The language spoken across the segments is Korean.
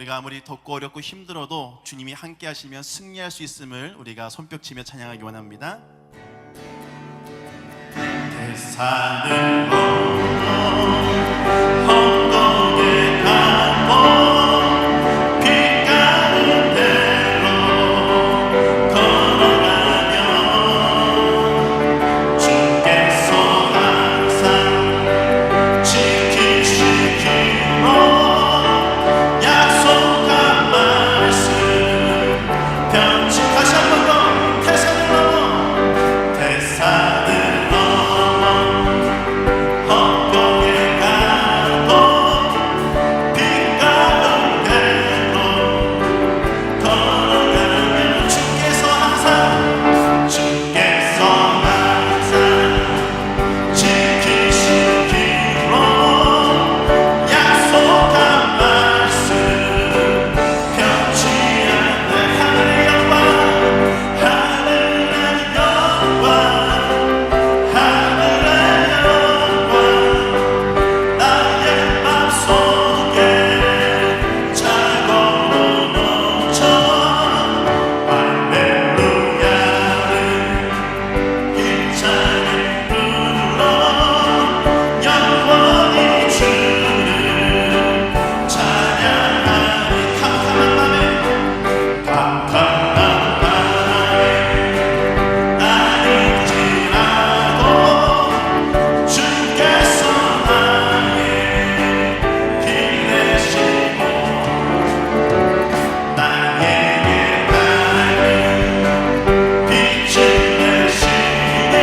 우리가 아무리 덥고 어렵고 힘들어도 주님이 함께 하시면 승리할 수 있음을 우리가 손뼉치며 찬양하기 원합니다. 대산을 넘어 험곡에 가고 빛가는 대로 걸어가며 주께서 항상 지키시기로 약속한 말씀 변치. 다시 한 번 더. 태산을 넘어 험곡에 가고 빛가는 대로 걸어가며 주께서 항상 지키시기로 약속한 말씀 변치 않네. 하늘의 영광 하늘의 영광 하늘의 영광 나의 맘속에 자고로 넘쳐 할렐루야를 힘차게 불러 영원히 주를 찬양하니 캄캄한 밤에 날 잊지라도 주께서 나의 힘 되시고 나에게 밝은 빛을 내시니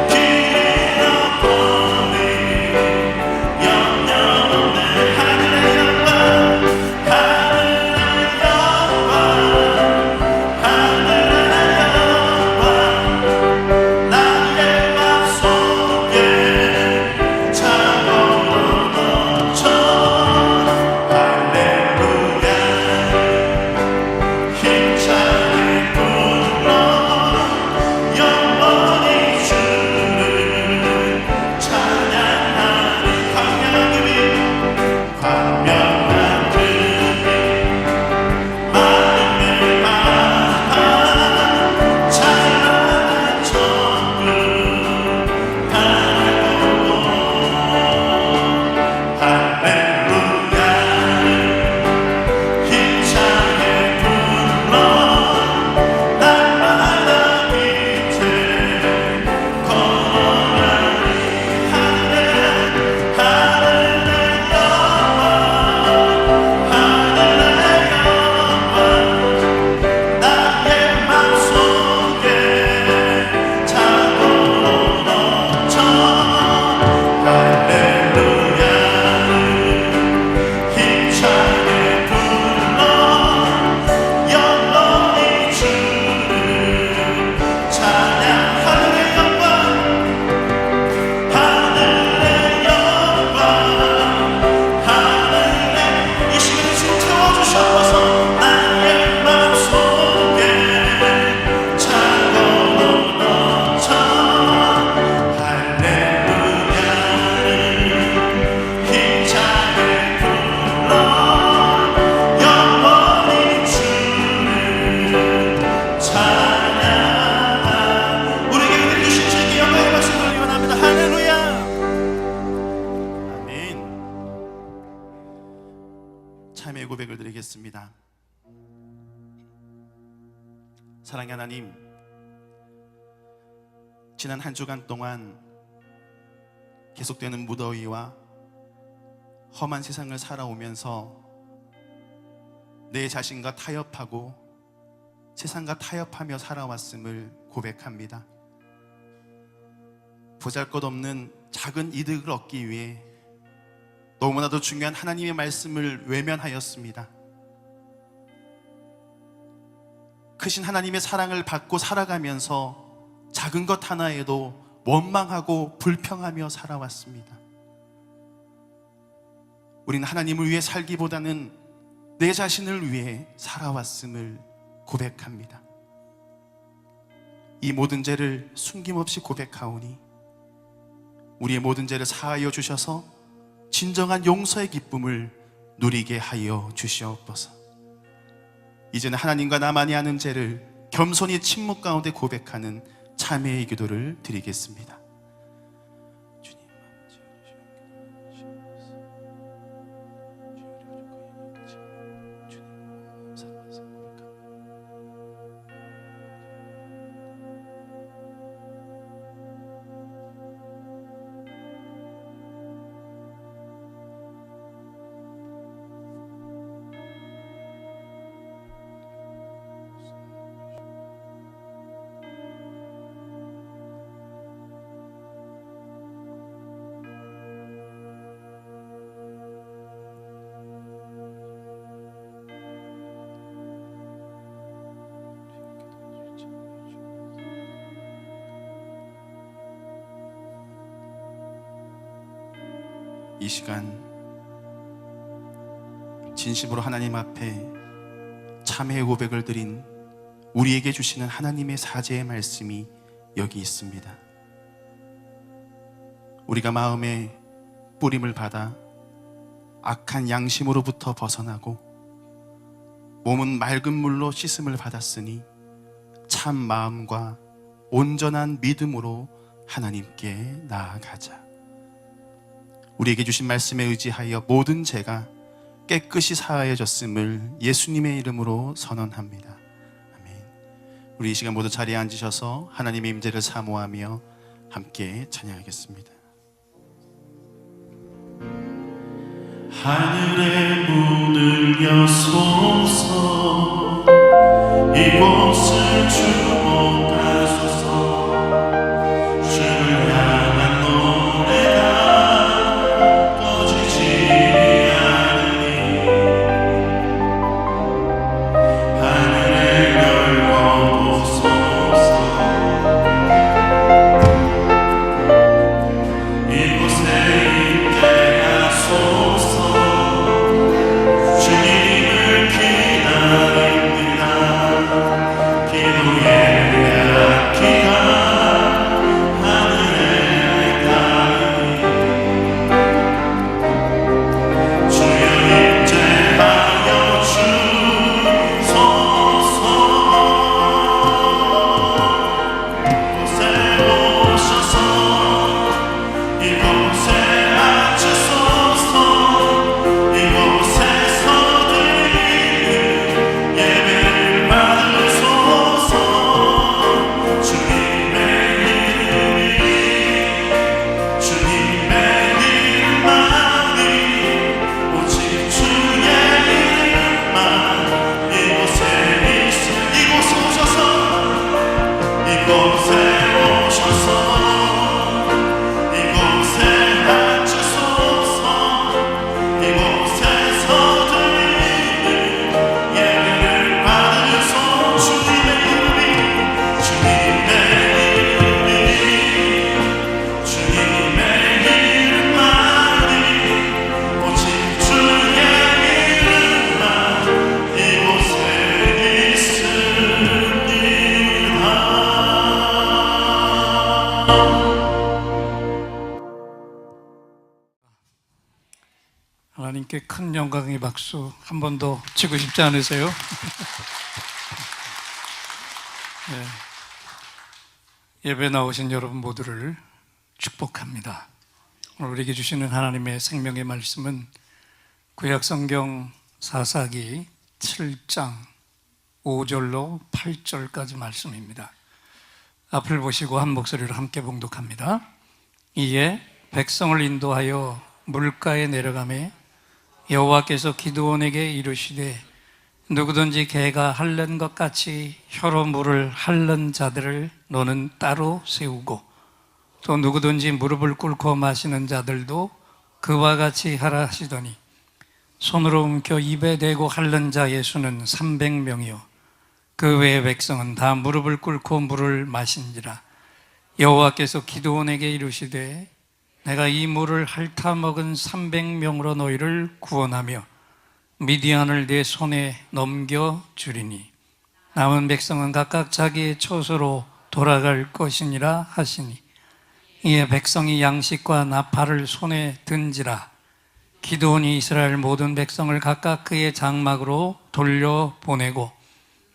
길을 잃어버린 영영 없는 하늘의 영광 하늘의 영광 하늘의 영광 나의 맘속에 자고로 넘쳐 할렐루야 힘차게 불러 영원히 주를 찬양하니 광명한 금이 마음을 아파 찬란한 천국 바라보고 할렐루야를 힘차게 불러 날마다 빛을 걸어가니 하늘의 영광 나의 맘속에 자고로 넘쳐 할렐루야를 힘차게 불러 영원히 주를 찬양 하늘의 영광 하늘의 영광 하늘의 이 시간에 주님 채워주셔서 나의 맘속에 자고로 넘쳐 할렐루야를 힘차게 불러 영원히 주를 찬양하. 우리에게 은혜를 주신 주님께 영광의 박수 돌리기 원합니다. 할렐루야. 아멘. 참회 고백을 드리겠습니다. 사랑의 하나님, 지난 한 주간 동안 계속되는 무더위와 험한 세상을 살아오면서 내 자신과 타협하고 세상과 타협하며 살아왔음을 고백합니다. 보잘것없는 작은 이득을 얻기 위해 너무나도 중요한 하나님의 말씀을 외면하였습니다. 크신 하나님의 사랑을 받고 살아가면서 작은 것 하나에도 원망하고 불평하며 살아왔습니다. 우리는 하나님을 위해 살기보다는 내 자신을 위해 살아왔음을 고백합니다. 이 모든 죄를 숨김없이 고백하오니 우리의 모든 죄를 사하여 주셔서 진정한 용서의 기쁨을 누리게 하여 주시옵소서. 이제는 하나님과 나만이 아는 죄를 겸손히 침묵 가운데 고백하는 참회의 기도를 드리겠습니다. 이 시간 진심으로 하나님 앞에 참회의 고백을 드린 우리에게 주시는 하나님의 사죄의 말씀이 여기 있습니다. 우리가 마음에 뿌림을 받아 악한 양심으로부터 벗어나고 몸은 맑은 물로 씻음을 받았으니 참 마음과 온전한 믿음으로 하나님께 나아가자. 우리에게 주신 말씀에 의지하여 모든 죄가 깨끗이 사하여졌음을 예수님의 이름으로 선언합니다. 아멘. 우리 이 시간 모두 자리에 앉으셔서 하나님의 임재를 사모하며 함께 찬양하겠습니다. 하늘의 문을 여소서, 이곳을 주목하소서. 주를 향한 노래가 꺼지지 않으니 하늘을 열어보소서. 이곳에 있게 하소서. 주님을 기다립니다. 기도의 악기가 하늘에 닿으니 주여 임재하여 주소서. 이곳에 오셔서 이곳에 앉으소서. 이곳에서 드리는 예배를 받으소서. 주님의 이름만이 오직 주의 이름만 이곳에 있어. 이곳에 오셔서 이곳에 오셔서 이곳에 앉으소서. 이곳에서 드리는 예배를 받으소서. 주님의 이름이 주님의 이름만이 오직 주의 이름만 이곳에 있습니다. 하나님께 큰 영광의 박수 한 번 더 치고 싶지 않으세요? 네. 예배 나오신 여러분 모두를 축복합니다. 오늘 우리에게 주시는 하나님의 생명의 말씀은 구약성경 사사기 7장 5절로 8절까지 말씀입니다. 앞을 보시고 한 목소리로 함께 봉독합니다. 이에 백성을 인도하여 물가에 내려가매 여호와께서 기드온에게 이르시되 누구든지 개가 핥는 것 같이 혀로 물을 핥는 자들을 너는 따로 세우고 또 누구든지 무릎을 꿇고 마시는 자들도 그와 같이 하라 하시더니 손으로 움켜 입에 대고 핥는 자의 수는 300명이요 그 외의 백성은 다 무릎을 꿇고 물을 마신지라. 여호와께서 기드온에게 이르시되 내가 이 물을 핥아 먹은 300명으로 너희를 구원하며 미디안을 내 손에 넘겨주리니 남은 백성은 각각 자기의 처소로 돌아갈 것이니라 하시니 이에 백성이 양식과 나팔을 손에 든지라. 기드온이 이스라엘 모든 백성을 각각 그의 장막으로 돌려보내고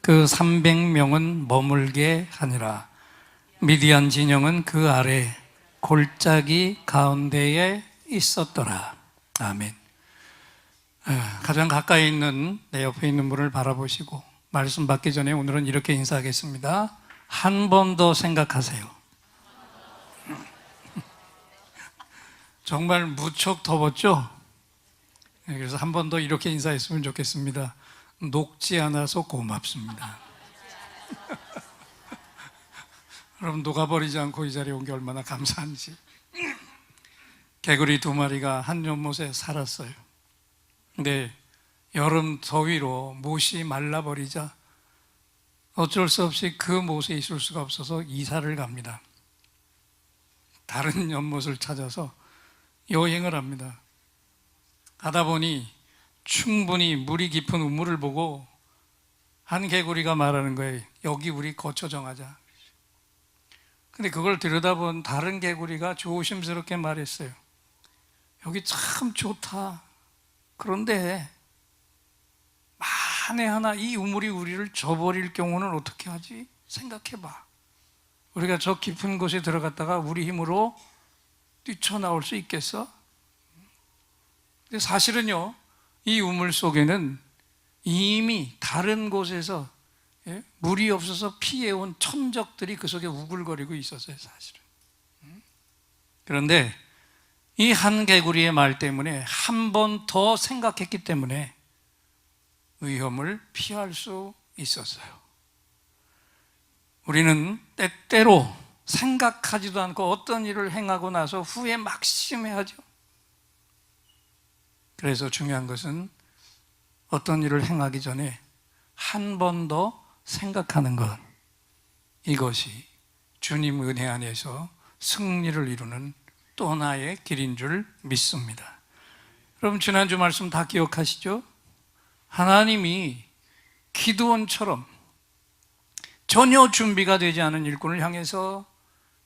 그 300명은 머물게 하니라. 미디안 진영은 그 아래 골짜기 가운데에 있었더라. 아멘. 가장 가까이 있는 내 옆에 있는 분을 바라보시고 말씀 받기 전에 오늘은 이렇게 인사하겠습니다. 한 번 더 생각하세요. 정말 무척 더웠죠? 그래서 한 번 더 이렇게 인사했으면 좋겠습니다. 녹지 않아서 고맙습니다. 여러분, 녹아버리지 않고 이 자리에 온 게 얼마나 감사한지. 개구리 2마리가 한 연못에 살았어요. 근데 여름 더위로 못이 말라버리자 어쩔 수 없이 그 못에 있을 수가 없어서 이사를 갑니다. 다른 연못을 찾아서 여행을 합니다. 가다 보니 충분히 물이 깊은 우물을 보고 한 개구리가 말하는 거예요. 여기 우리 거처 정하자. 근데 그걸 들여다본 다른 개구리가 조심스럽게 말했어요. 여기 참 좋다. 그런데 만에 하나 이 우물이 우리를 저버릴 경우는 어떻게 하지? 생각해봐. 우리가 저 깊은 곳에 들어갔다가 우리 힘으로 뛰쳐나올 수 있겠어? 근데 사실은요, 이 우물 속에는 이미 다른 곳에서 물이 없어서 피해온 천적들이 그 속에 우글거리고 있었어요, 사실은. 그런데 이 한 개구리의 말 때문에 한 번 더 생각했기 때문에 위험을 피할 수 있었어요. 우리는 때때로 생각하지도 않고 어떤 일을 행하고 나서 후에 막심해하죠. 그래서 중요한 것은 어떤 일을 행하기 전에 한 번 더 생각하는 것, 이것이 주님 은혜 안에서 승리를 이루는 또 하나의 길인 줄 믿습니다. 여러분, 지난주 말씀 다 기억하시죠? 하나님이 기드온처럼 전혀 준비가 되지 않은 일꾼을 향해서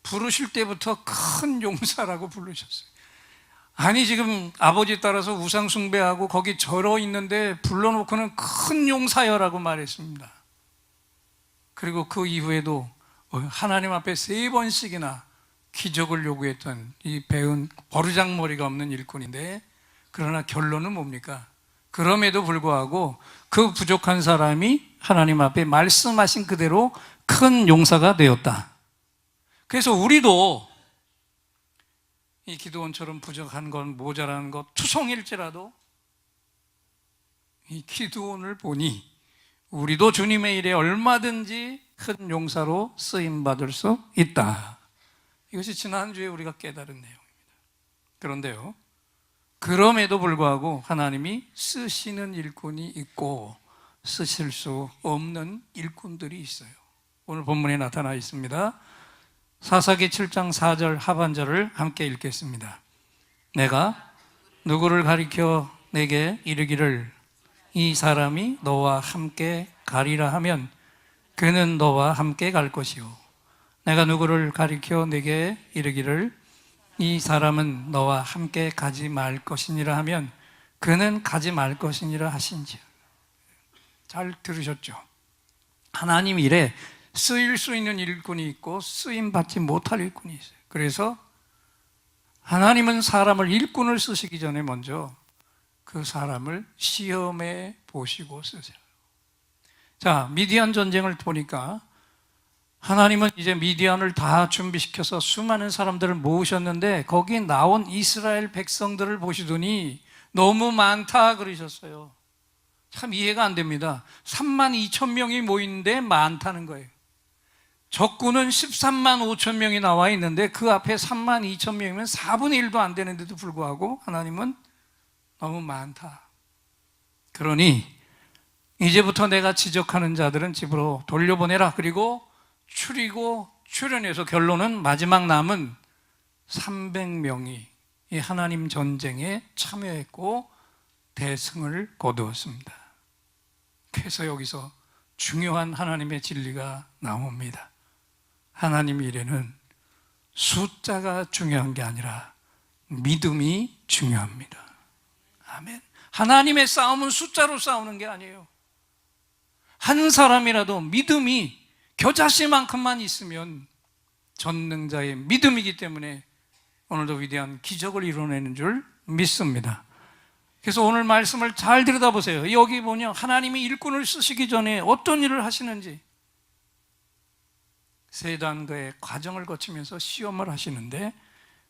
부르실 때부터 큰 용사라고 부르셨어요. 아니, 지금 아버지 따라서 우상 숭배하고 거기 절어 있는데 불러놓고는 큰 용사여라고 말했습니다. 그리고 그 이후에도 하나님 앞에 3번씩이나 기적을 요구했던 이 배은 버르장머리가 없는 일꾼인데, 그러나 결론은 뭡니까? 그럼에도 불구하고 그 부족한 사람이 하나님 앞에 말씀하신 그대로 큰 용사가 되었다. 그래서 우리도 이 기드온처럼 부족한 것, 모자라는 것, 투성일지라도 이 기드온을 보니 우리도 주님의 일에 얼마든지 큰 용사로 쓰임받을 수 있다. 이것이 지난주에 우리가 깨달은 내용입니다. 그런데요, 그럼에도 불구하고 하나님이 쓰시는 일꾼이 있고 쓰실 수 없는 일꾼들이 있어요. 오늘 본문에 나타나 있습니다. 사사기 7장 4절 하반절을 함께 읽겠습니다. 내가 누구를 가리켜 내게 이르기를 이 사람이 너와 함께 가리라 하면 그는 너와 함께 갈 것이요, 내가 누구를 가리켜 내게 이르기를 이 사람은 너와 함께 가지 말 것이니라 하면 그는 가지 말 것이니라 하신지요. 잘 들으셨죠? 하나님 일에 쓰일 수 있는 일꾼이 있고 쓰임받지 못할 일꾼이 있어요. 그래서 하나님은 사람을 일꾼을 쓰시기 전에 먼저 그 사람을 시험해 보시고 쓰세요. 자, 미디안 전쟁을 보니까 하나님은 이제 미디안을 다 준비시켜서 수많은 사람들을 모으셨는데 거기 나온 이스라엘 백성들을 보시더니 너무 많다 그러셨어요. 참 이해가 안 됩니다. 32,000명이 모이는데 많다는 거예요. 적군은 135,000명이 나와 있는데 그 앞에 32,000명이면 4분의 1도 안 되는데도 불구하고 하나님은 너무 많다. 그러니 이제부터 내가 지적하는 자들은 집으로 돌려보내라. 그리고 추리고 출현해서 결론은 마지막 남은 300명이 이 하나님 전쟁에 참여했고 대승을 거두었습니다. 그래서 여기서 중요한 하나님의 진리가 나옵니다. 하나님 일에는 숫자가 중요한 게 아니라 믿음이 중요합니다. 아멘. 하나님의 싸움은 숫자로 싸우는 게 아니에요. 한 사람이라도 믿음이 겨자씨만큼만 있으면 전능자의 믿음이기 때문에 오늘도 위대한 기적을 이뤄내는 줄 믿습니다. 그래서 오늘 말씀을 잘 들여다보세요. 여기 보면 하나님이 일꾼을 쓰시기 전에 어떤 일을 하시는지 세 단계의 과정을 거치면서 시험을 하시는데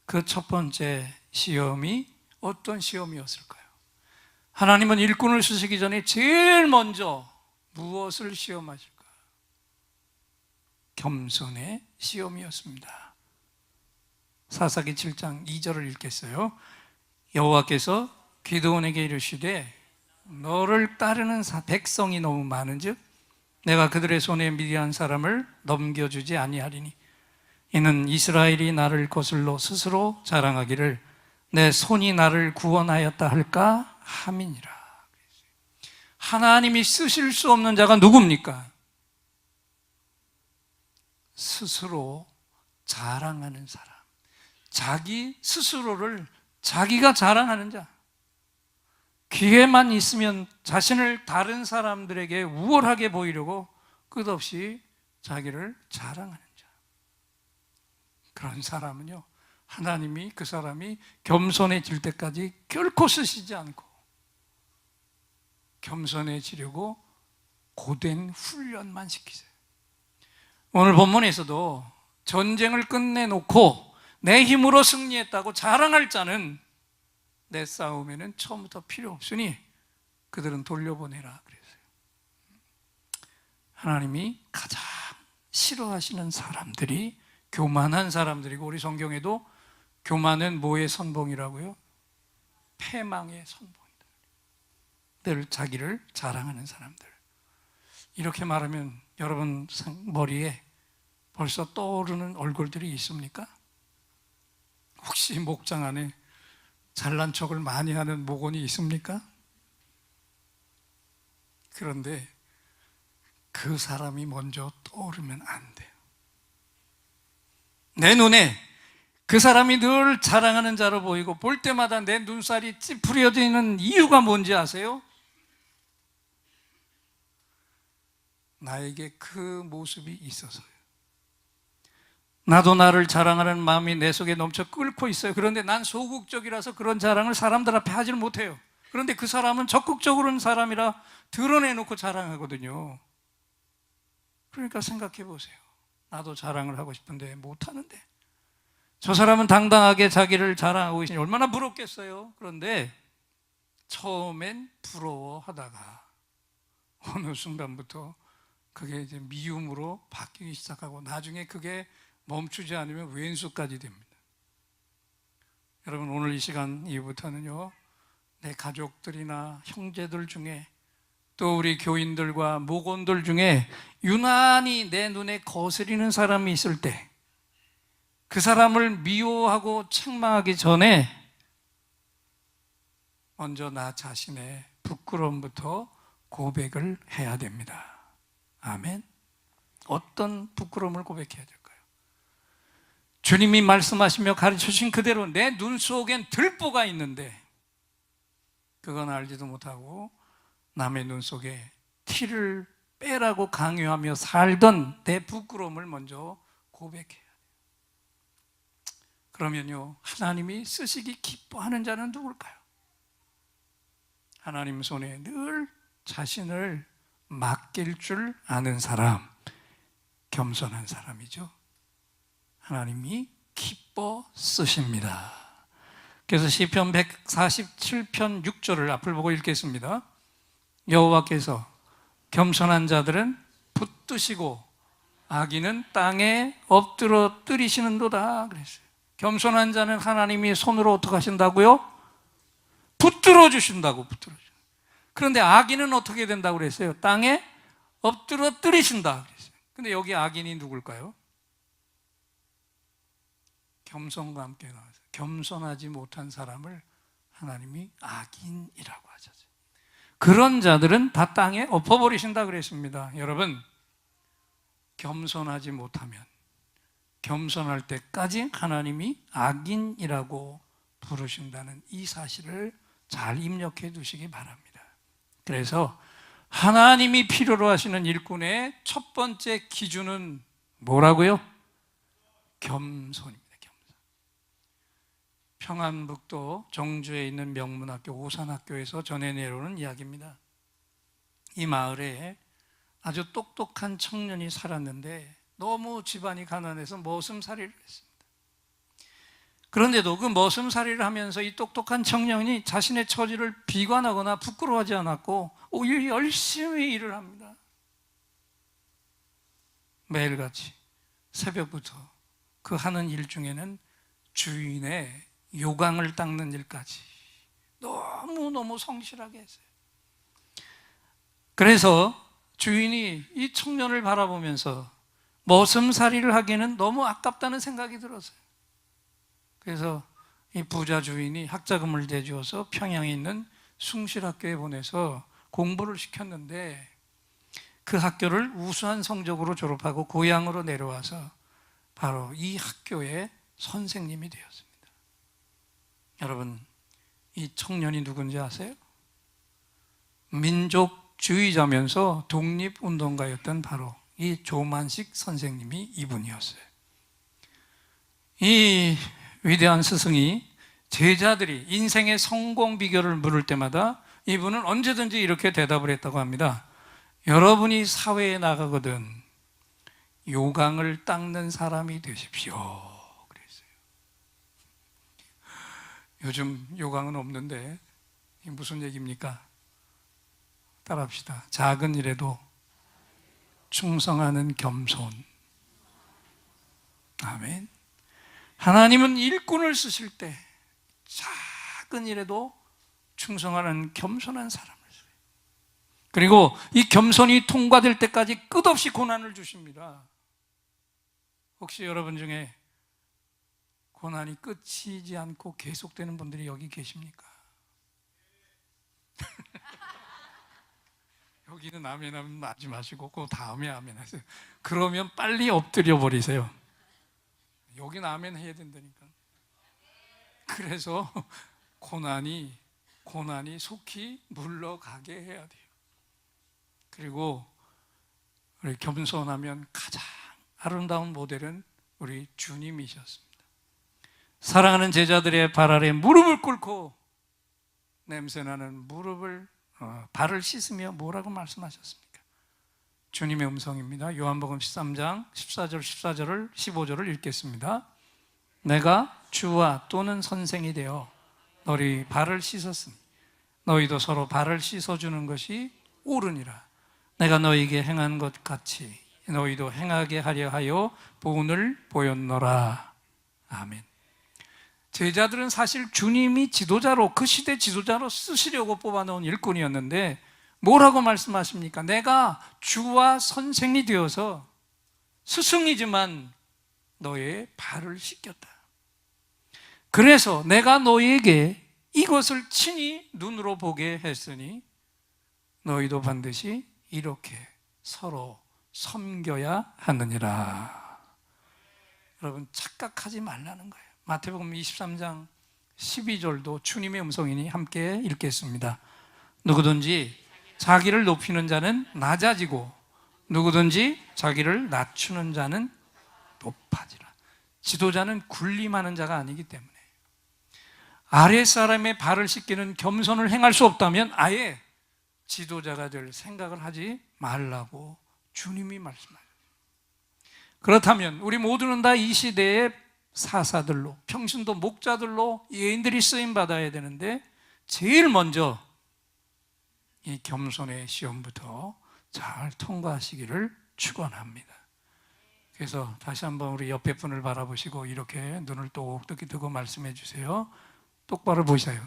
그 첫 번째 시험이 어떤 시험이었을까요? 하나님은 일꾼을 쓰시기 전에 제일 먼저 무엇을 시험하실까? 겸손의 시험이었습니다. 사사기 7장 2절을 읽겠어요. 여호와께서 기드온에게 이르시되 너를 따르는 백성이 너무 많은즉 내가 그들의 손에 미디안 사람을 넘겨주지 아니하리니 이는 이스라엘이 나를 거슬러 스스로 자랑하기를 내 손이 나를 구원하였다 할까 함이니라. 하나님이 쓰실 수 없는 자가 누굽니까? 스스로 자랑하는 사람, 자기 스스로를 자기가 자랑하는 자, 기회만 있으면 자신을 다른 사람들에게 우월하게 보이려고 끝없이 자기를 자랑하는 자. 그런 사람은요, 하나님이 그 사람이 겸손해질 때까지 결코 쓰시지 않고 겸손해지려고 고된 훈련만 시키세요. 오늘 본문에서도 전쟁을 끝내놓고 내 힘으로 승리했다고 자랑할 자는 내 싸움에는 처음부터 필요 없으니 그들은 돌려보내라 그랬어요. 하나님이 가장 싫어하시는 사람들이 교만한 사람들이고, 우리 성경에도 교만은 뭐의 선봉이라고요? 패망의 선봉이다. 늘 자기를 자랑하는 사람들. 이렇게 말하면 여러분 머리에 벌써 떠오르는 얼굴들이 있습니까? 혹시 목장 안에 잘난 척을 많이 하는 목원이 있습니까? 그런데 그 사람이 먼저 떠오르면 안 돼요. 내 눈에 그 사람이 늘 자랑하는 자로 보이고 볼 때마다 내 눈살이 찌푸려지는 이유가 뭔지 아세요? 나에게 그 모습이 있어서요. 나도 나를 자랑하는 마음이 내 속에 넘쳐 끓고 있어요. 그런데 난 소극적이라서 그런 자랑을 사람들 앞에 하지를 못해요. 그런데 그 사람은 적극적으로는 사람이라 드러내놓고 자랑하거든요. 그러니까 생각해 보세요. 나도 자랑을 하고 싶은데 못하는데 저 사람은 당당하게 자기를 자랑하고 있으니 얼마나 부럽겠어요. 그런데 처음엔 부러워하다가 어느 순간부터 그게 이제 미움으로 바뀌기 시작하고 나중에 그게 멈추지 않으면 왼수까지 됩니다. 여러분, 오늘 이 시간 이후부터는요, 내 가족들이나 형제들 중에 또 우리 교인들과 목원들 중에 유난히 내 눈에 거스리는 사람이 있을 때 그 사람을 미워하고 책망하기 전에 먼저 나 자신의 부끄러움부터 고백을 해야 됩니다. 아멘. 어떤 부끄러움을 고백해야 될까요? 주님이 말씀하시며 가르쳐주신 그대로 내 눈 속엔 들보가 있는데 그건 알지도 못하고 남의 눈 속에 티를 빼라고 강요하며 살던 내 부끄러움을 먼저 고백해야 돼요. 그러면요, 하나님이 쓰시기 기뻐하는 자는 누굴까요? 하나님 손에 늘 자신을 맡길 줄 아는 사람, 겸손한 사람이죠. 하나님이 기뻐 쓰십니다. 그래서 시편 147편 6절을 앞을 보고 읽겠습니다. 여호와께서 겸손한 자들은 붙드시고 악인은 땅에 엎드러 뜨리시는도다 그랬어요. 겸손한 자는 하나님이 손으로 어떻게 하신다고요? 붙들어 주신다고. 붙들어 주신다. 그런데 악인은 어떻게 된다고 그랬어요? 땅에 엎드러 뜨리신다 그랬어요. 근데 여기 악인이 누굴까요? 겸손과 함께 나와서 겸손하지 못한 사람을 하나님이 악인이라고 하셨어요. 그런 자들은 다 땅에 엎어버리신다 그랬습니다. 여러분, 겸손하지 못하면 겸손할 때까지 하나님이 악인이라고 부르신다는 이 사실을 잘 입력해 두시기 바랍니다. 그래서 하나님이 필요로 하시는 일꾼의 첫 번째 기준은 뭐라고요? 겸손입니다. 겸손. 평안북도 정주에 있는 명문학교 오산학교에서 전해 내려오는 이야기입니다. 이 마을에 아주 똑똑한 청년이 살았는데 너무 집안이 가난해서 머슴살이를 했습니다. 그런데도 그 머슴살이를 하면서 이 똑똑한 청년이 자신의 처지를 비관하거나 부끄러워하지 않았고 오히려 열심히 일을 합니다. 매일같이 새벽부터 그 하는 일 중에는 주인의 요강을 닦는 일까지 너무너무 성실하게 했어요. 그래서 주인이 이 청년을 바라보면서 머슴살이를 하기에는 너무 아깝다는 생각이 들었어요. 그래서 이 부자 주인이 학자금을 대주어서 평양에 있는 숭실학교에 보내서 공부를 시켰는데 그 학교를 우수한 성적으로 졸업하고 고향으로 내려와서 바로 이 학교의 선생님이 되었습니다. 여러분, 이 청년이 누군지 아세요? 민족주의자면서 독립운동가였던 바로 이 조만식 선생님이 이분이었어요. 이 위대한 스승이 제자들이 인생의 성공 비결을 물을 때마다 이분은 언제든지 이렇게 대답을 했다고 합니다. 여러분이 사회에 나가거든 요강을 닦는 사람이 되십시오. 그랬어요. 요즘 요강은 없는데 무슨 얘기입니까? 따라합시다. 작은 일에도 충성하는 겸손. 아멘. 하나님은 일꾼을 쓰실 때 작은 일에도 충성하는 겸손한 사람을 써요. 그리고 이 겸손이 통과될 때까지 끝없이 고난을 주십니다. 혹시 여러분 중에 고난이 끝이지 않고 계속되는 분들이 여기 계십니까? 여기는 아멘 하면 하지 마시고 그 다음에 아멘 하세요. 그러면 빨리 엎드려 버리세요. 여기는 아멘 해야 된다니까. 그래서 고난이 속히 물러가게 해야 돼요. 그리고 우리 겸손하면 가장 아름다운 모델은 우리 주님이셨습니다. 사랑하는 제자들의 발 아래 무릎을 꿇고 냄새나는 발을 씻으며 뭐라고 말씀하셨습니까? 주님의 음성입니다. 요한복음 13장 14절을 15절을 읽겠습니다. 내가 주와 또는 선생이 되어 너희 발을 씻었으니 너희도 서로 발을 씻어주는 것이 옳으니라. 내가 너희에게 행한 것 같이 너희도 행하게 하려 하여 본을 보였노라. 아멘. 제자들은 사실 주님이 지도자로, 그 시대 지도자로 쓰시려고 뽑아놓은 일꾼이었는데 뭐라고 말씀하십니까? 내가 주와 선생이 되어서 스승이지만 너의 발을 씻겼다. 그래서 내가 너희에게 이것을 친히 눈으로 보게 했으니 너희도 반드시 이렇게 서로 섬겨야 하느니라. 여러분, 착각하지 말라는 거예요. 마태복음 23장 12절도 주님의 음성이니 함께 읽겠습니다. 누구든지 자기를 높이는 자는 낮아지고 누구든지 자기를 낮추는 자는 높아지라. 지도자는 군림하는 자가 아니기 때문에 아랫사람의 발을 씻기는 겸손을 행할 수 없다면 아예 지도자가 될 생각을 하지 말라고 주님이 말씀하세요. 그렇다면 우리 모두는 다 이 시대의 사사들로, 평신도 목자들로 예인들이 쓰임받아야 되는데 제일 먼저 이 겸손의 시험부터 잘 통과하시기를 축원합니다. 그래서 다시 한번 우리 옆에 분을 바라보시고 이렇게 눈을 똑똑히 뜨고 말씀해 주세요. 똑바로 보세요.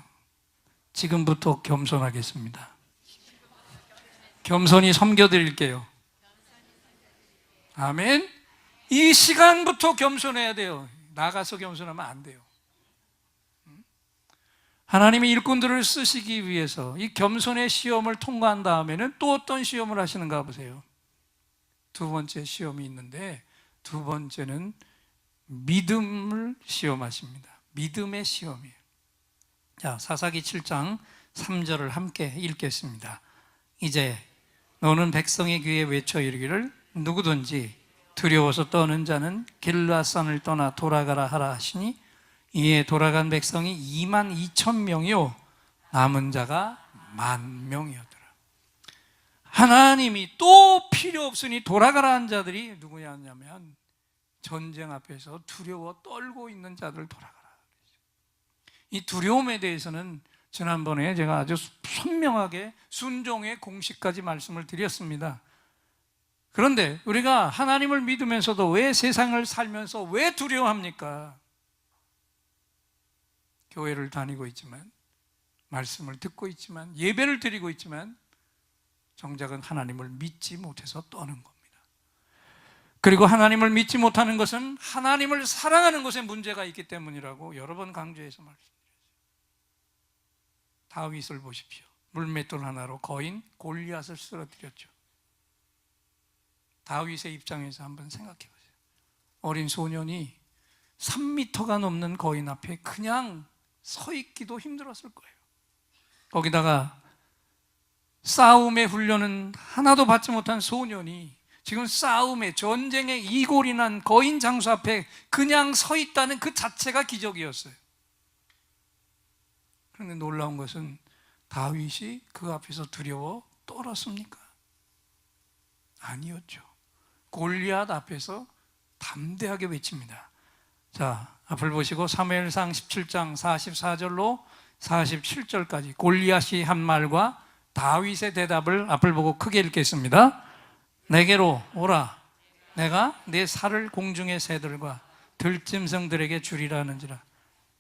지금부터 겸손하겠습니다. 겸손히 섬겨드릴게요. 아멘. 이 시간부터 겸손해야 돼요. 나가서 겸손하면 안 돼요. 하나님이 일꾼들을 쓰시기 위해서 이 겸손의 시험을 통과한 다음에는 또 어떤 시험을 하시는가 보세요. 두 번째 시험이 있는데 두 번째는 믿음을 시험하십니다. 믿음의 시험이에요. 자, 사사기 7장 3절을 함께 읽겠습니다. 이제 너는 백성의 귀에 외쳐 이르기를 누구든지 두려워서 떠는 자는 길라산을 떠나 돌아가라 하라 하시니 이에 돌아간 백성이 2만 2천 명이요 남은 자가 1만 명이었더라. 하나님이 또 필요 없으니 돌아가라 한 자들이 누구냐면 전쟁 앞에서 두려워 떨고 있는 자들 돌아가라. 이 두려움에 대해서는 지난번에 제가 아주 선명하게 순종의 공식까지 말씀을 드렸습니다. 그런데 우리가 하나님을 믿으면서도 왜 세상을 살면서 왜 두려워합니까? 교회를 다니고 있지만, 말씀을 듣고 있지만, 예배를 드리고 있지만 정작은 하나님을 믿지 못해서 떠는 겁니다. 그리고 하나님을 믿지 못하는 것은 하나님을 사랑하는 것에 문제가 있기 때문이라고 여러 번 강조해서 말씀드렸어요. 다윗을 보십시오. 물맷돌 하나로 거인 골리앗을 쓰러뜨렸죠. 다윗의 입장에서 한번 생각해 보세요. 어린 소년이 3m가 넘는 거인 앞에 그냥 서 있기도 힘들었을 거예요. 거기다가 싸움의 훈련은 하나도 받지 못한 소년이 지금 싸움에, 전쟁에 이골이 난 거인 장수 앞에 그냥 서 있다는 그 자체가 기적이었어요. 그런데 놀라운 것은 다윗이 그 앞에서 두려워 떨었습니까? 아니었죠. 골리앗 앞에서 담대하게 외칩니다. 자, 앞을 보시고 사무엘상 17장 44절로 47절까지 골리앗이 한 말과 다윗의 대답을 앞을 보고 크게 읽겠습니다. 내게로 오라. 내가 내 살을 공중의 새들과 들짐승들에게 주리라 하는지라.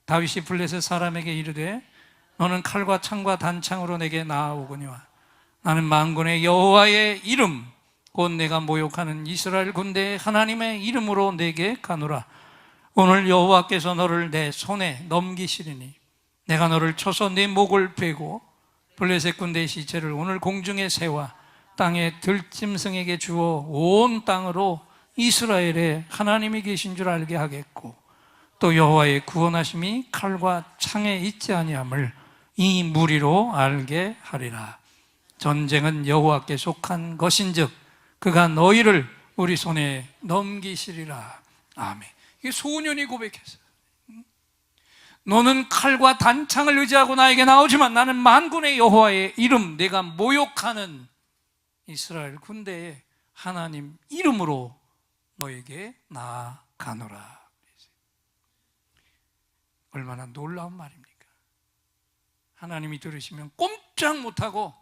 다윗이 블레셋 사람에게 이르되 너는 칼과 창과 단창으로 내게 나아오거니와 나는 만군의 여호와의 이름 곧 내가 모욕하는 이스라엘 군대의 하나님의 이름으로 내게 가노라. 오늘 여호와께서 너를 내 손에 넘기시리니 내가 너를 쳐서 네 목을 베고 블레셋 군대의 시체를 오늘 공중의 새와 땅의 들짐승에게 주어 온 땅으로 이스라엘에 하나님이 계신 줄 알게 하겠고 또 여호와의 구원하심이 칼과 창에 있지 아니함을 이 무리로 알게 하리라. 전쟁은 여호와께 속한 것인즉 그가 너희를 우리 손에 넘기시리라. 아멘. 이게 소년이 고백했어요. 너는 칼과 단창을 의지하고 나에게 나오지만 나는 만군의 여호와의 이름, 내가 모욕하는 이스라엘 군대의 하나님 이름으로 너에게 나아가노라. 얼마나 놀라운 말입니까? 하나님이 들으시면 꼼짝 못하고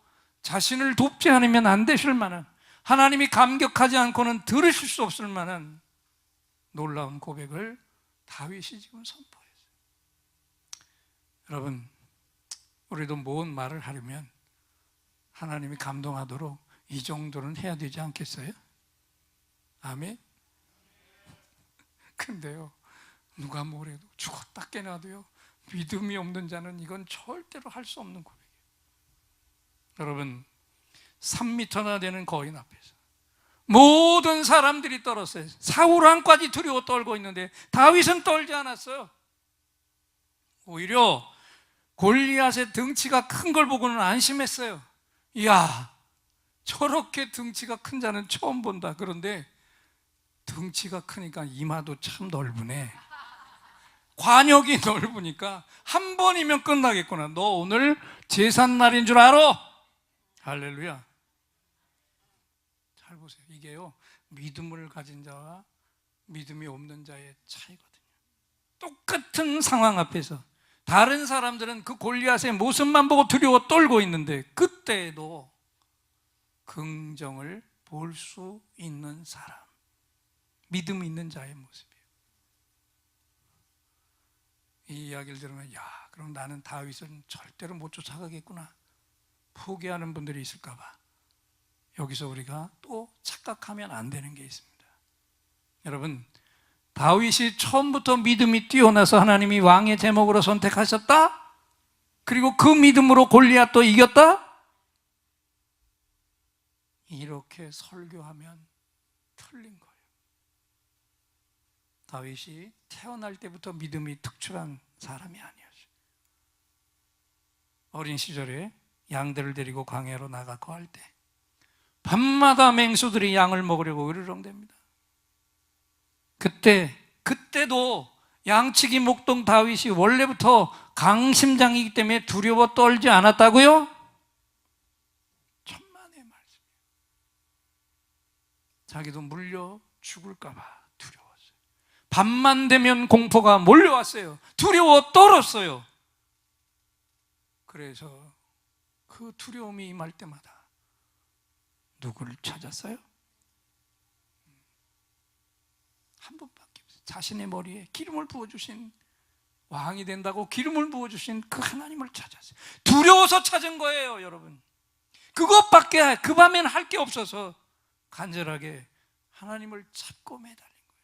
자신을 돕지 않으면 안 되실 만한, 하나님이 감격하지 않고는 들으실 수 없을 만한 놀라운 고백을 다윗이 지금 선포했어요. 여러분, 우리도 뭔 말을 하려면 하나님이 감동하도록 이 정도는 해야 되지 않겠어요? 아멘? 근데요, 누가 뭐래도 죽었다 깨나도요 믿음이 없는 자는 이건 절대로 할 수 없는 고백이에요. 여러분, 3m나 되는 거인 앞에서 모든 사람들이 떨었어요. 사울 왕까지 두려워 떨고 있는데 다윗은 떨지 않았어요. 오히려 골리앗의 등치가 큰 걸 보고는 안심했어요. 이야, 저렇게 등치가 큰 자는 처음 본다. 그런데 등치가 크니까 이마도 참 넓으네. 관역이 넓으니까 한 번이면 끝나겠구나. 너 오늘 제삿날인 줄 알아? 할렐루야. 잘 보세요. 이게요, 믿음을 가진 자와 믿음이 없는 자의 차이거든요. 똑같은 상황 앞에서 다른 사람들은 그 골리앗의 모습만 보고 두려워 떨고 있는데 그때에도 긍정을 볼 수 있는 사람, 믿음 있는 자의 모습이에요. 이 이야기를 들으면 야, 그럼 나는 다윗은 절대로 못 쫓아가겠구나 포기하는 분들이 있을까 봐. 여기서 우리가 또 착각하면 안 되는 게 있습니다. 여러분, 다윗이 처음부터 믿음이 뛰어나서 하나님이 왕의 제목으로 선택하셨다? 그리고 그 믿음으로 골리앗도 이겼다? 이렇게 설교하면 틀린 거예요. 다윗이 태어날 때부터 믿음이 특출한 사람이 아니었어요. 어린 시절에 양들을 데리고 광야로 나가 거할 때 밤마다 맹수들이 양을 먹으려고 으르렁댑니다. 그때도 양치기 목동 다윗이 원래부터 강심장이기 때문에 두려워 떨지 않았다고요? 천만의 말씀이에요. 자기도 물려 죽을까 봐 두려웠어요. 밤만 되면 공포가 몰려왔어요. 두려워 떨었어요. 그래서 그 두려움이 임할 때마다 누구를 찾았어요? 한 분밖에 없어요. 자신의 머리에 기름을 부어주신, 왕이 된다고 기름을 부어주신 그 하나님을 찾았어요. 두려워서 찾은 거예요, 여러분. 그것밖에 그 밤에는 할 게 없어서 간절하게 하나님을 찾고 매달린 거예요.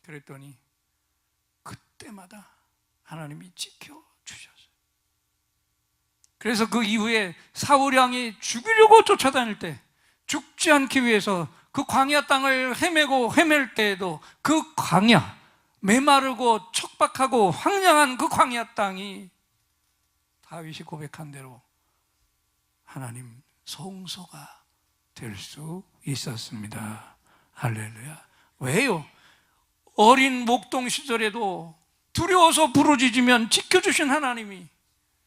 그랬더니 그때마다 하나님이 지켜주셨어요. 그래서 그 이후에 사울 왕이 죽이려고 쫓아다닐 때 죽지 않기 위해서 그 광야 땅을 헤맬 때에도 그 광야, 메마르고 척박하고 황량한 그 광야 땅이 다윗이 고백한 대로 하나님 성소가 될 수 있었습니다. 할렐루야. 왜요? 어린 목동 시절에도 두려워서 부르짖으면 지켜주신 하나님이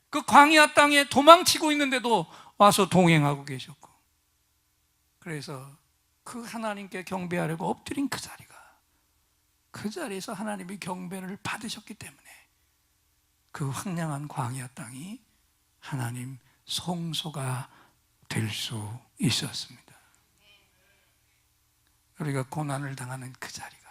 그 광야 땅에 도망치고 있는데도 와서 동행하고 계셨고, 그래서 그 하나님께 경배하려고 엎드린 그 자리에서 하나님이 경배를 받으셨기 때문에 그 황량한 광야 땅이 하나님 성소가 될 수 있었습니다. 우리가 고난을 당하는 그 자리가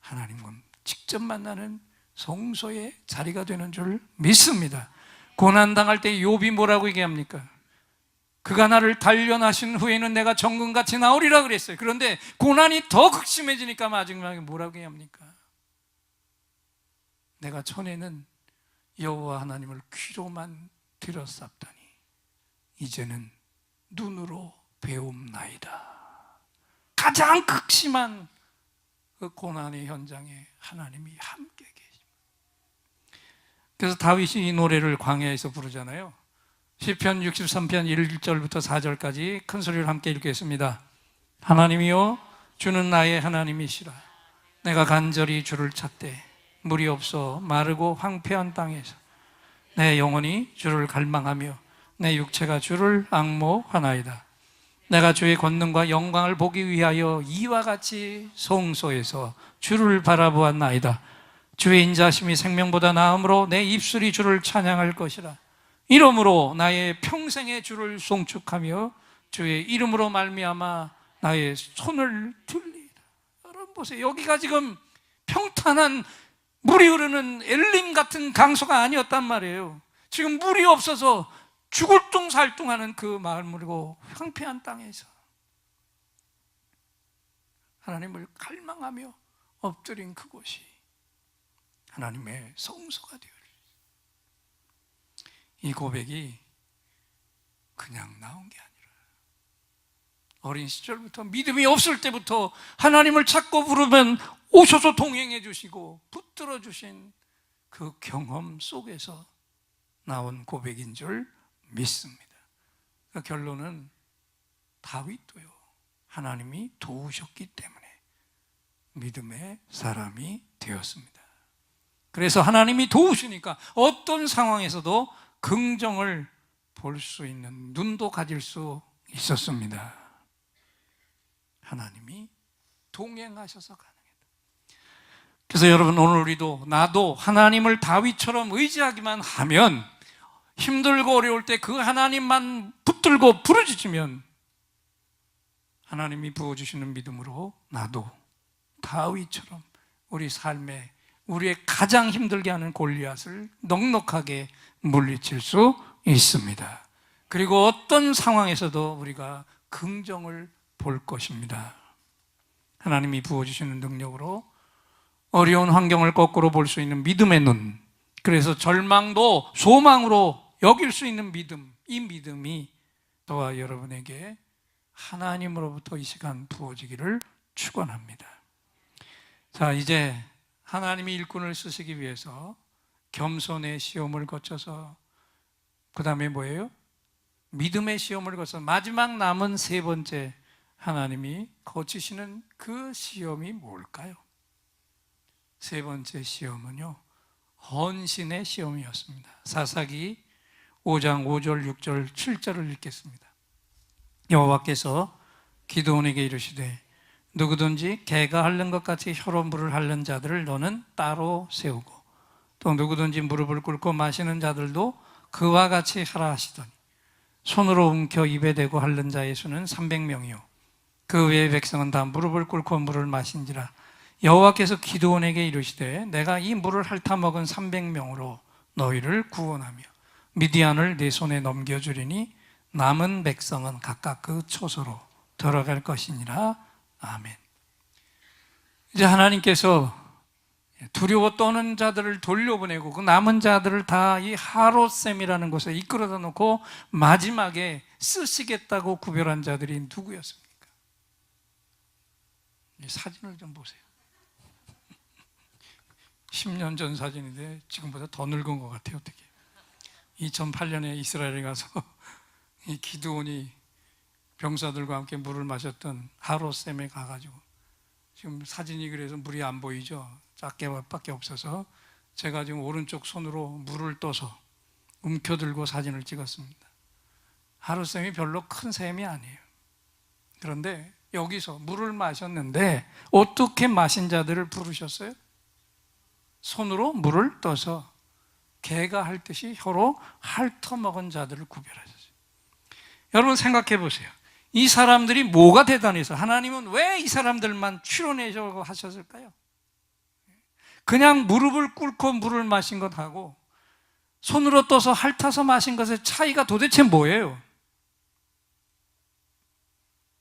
하나님과 직접 만나는 성소의 자리가 되는 줄 믿습니다. 고난 당할 때 욥이 뭐라고 얘기합니까? 그가 나를 단련하신 후에는 내가 정금같이 나오리라 그랬어요. 그런데 고난이 더 극심해지니까 마지막에 뭐라고 얘기합니까? 내가 전에는 여호와 하나님을 귀로만 들었사더니 이제는 눈으로 배움나이다. 가장 극심한 그 고난의 현장에 하나님이 함께 계십니다. 그래서 다윗이 이 노래를 광야에서 부르잖아요. 시편 63편 1절부터 4절까지 큰 소리로 함께 읽겠습니다. 하나님이여, 주는 나의 하나님이시라. 내가 간절히 주를 찾되 물이 없어 마르고 황폐한 땅에서 내 영혼이 주를 갈망하며 내 육체가 주를 앙모하나이다. 내가 주의 권능과 영광을 보기 위하여 이와 같이 성소에서 주를 바라보았나이다. 주의 인자심이 생명보다 나음으로 내 입술이 주를 찬양할 것이라. 이러므로 나의 평생의 주를 송축하며 주의 이름으로 말미암아 나의 손을 들리라. 여러분 보세요. 여기가 지금 평탄한 물이 흐르는 엘림 같은 강소가 아니었단 말이에요. 지금 물이 없어서 죽을 둥살둥하는 그 마을물이고 황폐한 땅에서 하나님을 갈망하며 엎드린 그곳이 하나님의 성소가 되어라. 이 고백이 그냥 나온 게 아니라 어린 시절부터, 믿음이 없을 때부터 하나님을 찾고 부르면 오셔서 동행해 주시고 붙들어 주신 그 경험 속에서 나온 고백인 줄 믿습니다. 그 결론은 다윗도요, 하나님이 도우셨기 때문에 믿음의 사람이 되었습니다. 그래서 하나님이 도우시니까 어떤 상황에서도 긍정을 볼 수 있는 눈도 가질 수 있었습니다. 하나님이 동행하셔서 가능했다. 그래서 여러분, 오늘 우리도, 나도 하나님을 다윗처럼 의지하기만 하면, 힘들고 어려울 때 그 하나님만 붙들고 부르짖으면 하나님이 부어주시는 믿음으로 나도 다윗처럼 우리 삶에 우리의 가장 힘들게 하는 골리앗을 넉넉하게 물리칠 수 있습니다. 그리고 어떤 상황에서도 우리가 긍정을 볼 것입니다. 하나님이 부어주시는 능력으로 어려운 환경을 거꾸로 볼 수 있는 믿음의 눈, 그래서 절망도 소망으로 여길 수 있는 믿음, 이 믿음이 저와 여러분에게 하나님으로부터 이 시간 부어지기를 축원합니다. 자, 이제 하나님이 일꾼을 쓰시기 위해서 겸손의 시험을 거쳐서 그 다음에 뭐예요? 믿음의 시험을 거쳐서 마지막 남은 세 번째 하나님이 거치시는 그 시험이 뭘까요? 세 번째 시험은요, 헌신의 시험이었습니다. 사사기 5장 5절, 6절, 7절을 읽겠습니다. 여호와께서 기드온에게 이르시되 누구든지 개가 핥는 것 같이 혀로 물을 핥는 자들을 너는 따로 세우고 또 누구든지 무릎을 꿇고 마시는 자들도 그와 같이 하라 하시더니 손으로 움켜 입에 대고 핥는 자의 수는 300명이요 그 외의 백성은 다 무릎을 꿇고 물을 마신지라. 여호와께서 기드온에게 이르시되 내가 이 물을 핥아 먹은 300명으로 너희를 구원하며 미디안을 네 손에 넘겨주리니 남은 백성은 각각 그 초소로 들어갈 것이니라. 아멘. 이제 하나님께서 두려워 떠는 자들을 돌려보내고 그 남은 자들을 다 이 하롯셈이라는 곳에 이끌어다 놓고 마지막에 쓰시겠다고 구별한 자들이 누구였습니까? 이 사진을 좀 보세요. 10년 전 사진인데 지금보다 더 늙은 것 같아요. 어떻게 2008년에 이스라엘에 가서 이 기드온이 병사들과 함께 물을 마셨던 하롯셈에 가가지고 지금 사진이 그래서 물이 안 보이죠. 작게밖에 없어서 제가 지금 오른쪽 손으로 물을 떠서 움켜들고 사진을 찍었습니다. 하롯셈이 별로 큰 셈이 아니에요. 그런데 여기서 물을 마셨는데 어떻게 마신 자들을 부르셨어요? 손으로 물을 떠서 개가 핥듯이 혀로 핥아먹은 자들을 구별하셨어요. 여러분 생각해 보세요. 이 사람들이 뭐가 대단해서 하나님은 왜 이 사람들만 추려내자고 하셨을까요? 그냥 무릎을 꿇고 물을 마신 것하고 손으로 떠서 핥아서 마신 것의 차이가 도대체 뭐예요?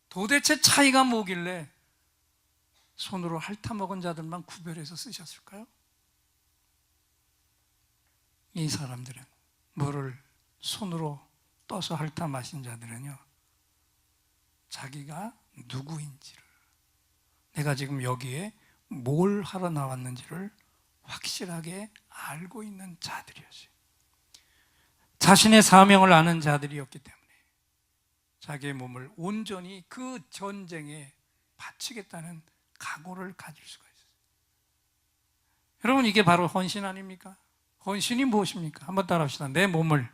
도대체 차이가 뭐길래 손으로 핥아먹은 자들만 구별해서 쓰셨을까요? 이 사람들은 물을 손으로 떠서 핥아 마신 자들은요, 자기가 누구인지를, 내가 지금 여기에 뭘 하러 나왔는지를 확실하게 알고 있는 자들이었어요. 자신의 사명을 아는 자들이었기 때문에 자기의 몸을 온전히 그 전쟁에 바치겠다는 각오를 가질 수가 있어요. 여러분, 이게 바로 헌신 아닙니까? 헌신이 무엇입니까? 한번 따라합시다. 내 몸을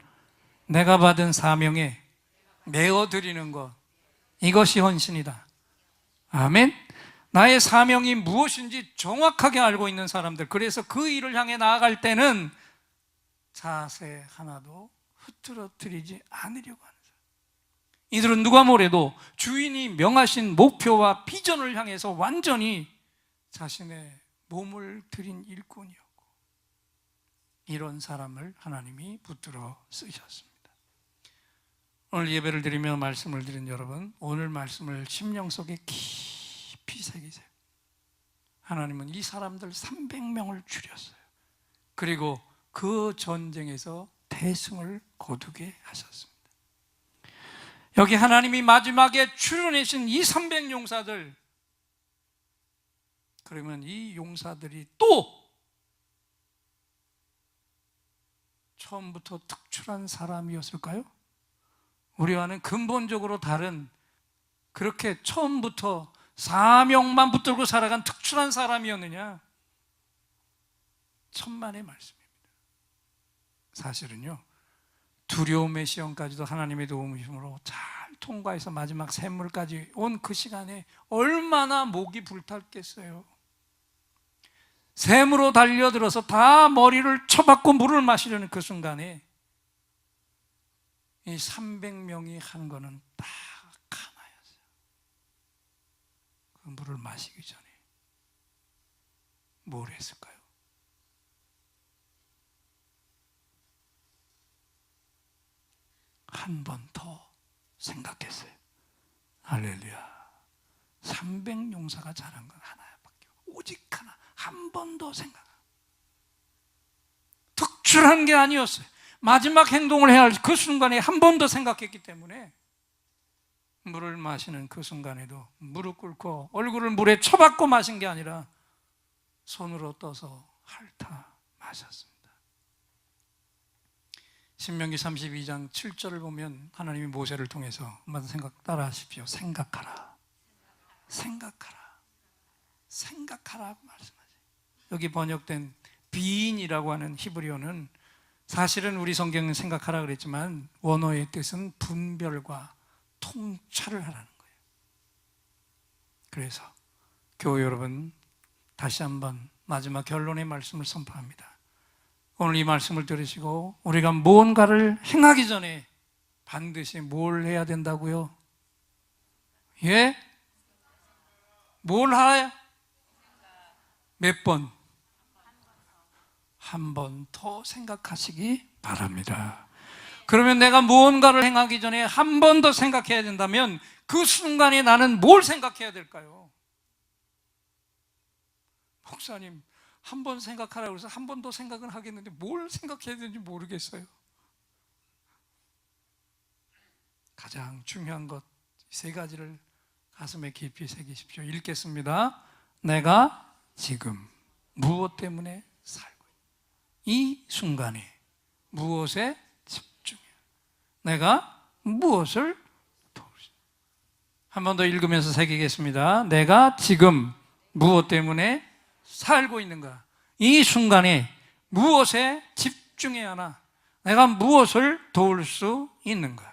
내가 받은 사명에 내어드리는 것, 이것이 헌신이다. 아멘. 나의 사명이 무엇인지 정확하게 알고 있는 사람들, 그래서 그 일을 향해 나아갈 때는 자세 하나도 흐트러뜨리지 않으려고 하는 사람. 이들은 누가 뭐래도 주인이 명하신 목표와 비전을 향해서 완전히 자신의 몸을 들인 일꾼이었고, 이런 사람을 하나님이 붙들어 쓰셨습니다. 오늘 예배를 드리며 말씀을 드린 여러분, 오늘 말씀을 심령 속에 깊이 새기세요. 하나님은 이 사람들 300명을 줄였어요. 그리고 그 전쟁에서 대승을 거두게 하셨습니다. 여기 하나님이 마지막에 추려내신 이 300용사들, 그러면 이 용사들이 또 처음부터 특출한 사람이었을까요? 우리와는 근본적으로 다른, 그렇게 처음부터 사명만 붙들고 살아간 특출한 사람이었느냐? 천만의 말씀입니다. 사실은요, 두려움의 시험까지도 하나님의 도움이심으로 잘 통과해서 마지막 샘물까지 온 그 시간에 얼마나 목이 불탔겠어요. 샘으로 달려들어서 다 머리를 쳐박고 물을 마시려는 그 순간에 이 300명이 한 거는 딱 하나였어요. 그 물을 마시기 전에 뭘 했을까요? 한 번 더 생각했어요. 할렐루야. 300용사가 잘한 건 하나밖에, 오직 하나. 한 번 더 생각. 특출한 게 아니었어요. 마지막 행동을 해야 할 그 순간에 한 번 더 생각했기 때문에 물을 마시는 그 순간에도 무릎 꿇고 얼굴을 물에 쳐박고 마신 게 아니라 손으로 떠서 핥아 마셨습니다. 신명기 32장 7절을 보면 하나님이 모세를 통해서 한번 생각 따라 하십시오. 생각하라. 생각하라. 생각하라고 말씀하세요. 여기 번역된 비인이라고 하는 히브리어는 사실은 우리 성경은 생각하라 그랬지만 원어의 뜻은 분별과 통찰을 하라는 거예요. 그래서 교회 여러분, 다시 한번 마지막 결론의 말씀을 선포합니다. 오늘 이 말씀을 들으시고 우리가 무언가를 행하기 전에 반드시 뭘 해야 된다고요? 예? 뭘 하야? 몇 번? 한 번 더 생각하시기 바랍니다. 그러면 내가 무언가를 행하기 전에 한 번 더 생각해야 된다면 그 순간에 나는 뭘 생각해야 될까요? 목사님, 한 번 생각하라고 해서 한 번 더 생각은 하겠는데 뭘 생각해야 되는지 모르겠어요. 가장 중요한 것 세 가지를 가슴에 깊이 새기십시오. 읽겠습니다. 내가 지금 무엇 때문에 살고 이 순간에 무엇에 집중해? 내가 무엇을 도우시? 한 번 더 읽으면서 새기겠습니다. 내가 지금 무엇 때문에 살고 있는가? 이 순간에 무엇에 집중해야 하나? 내가 무엇을 도울 수 있는가?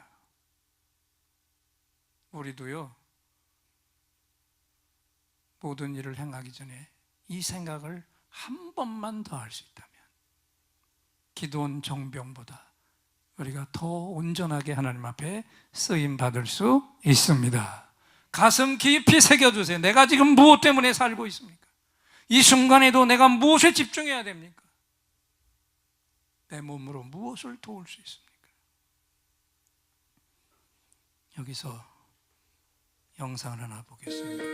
우리도요, 모든 일을 행하기 전에 이 생각을 한 번만 더 할 수 있다면 기도원 정병보다 우리가 더 온전하게 하나님 앞에 쓰임 받을 수 있습니다. 가슴 깊이 새겨두세요. 내가 지금 무엇 때문에 살고 있습니까? 이 순간에도 내가 무엇에 집중해야 됩니까? 내 몸으로 무엇을 도울 수 있습니까? 여기서 영상을 하나 보겠습니다.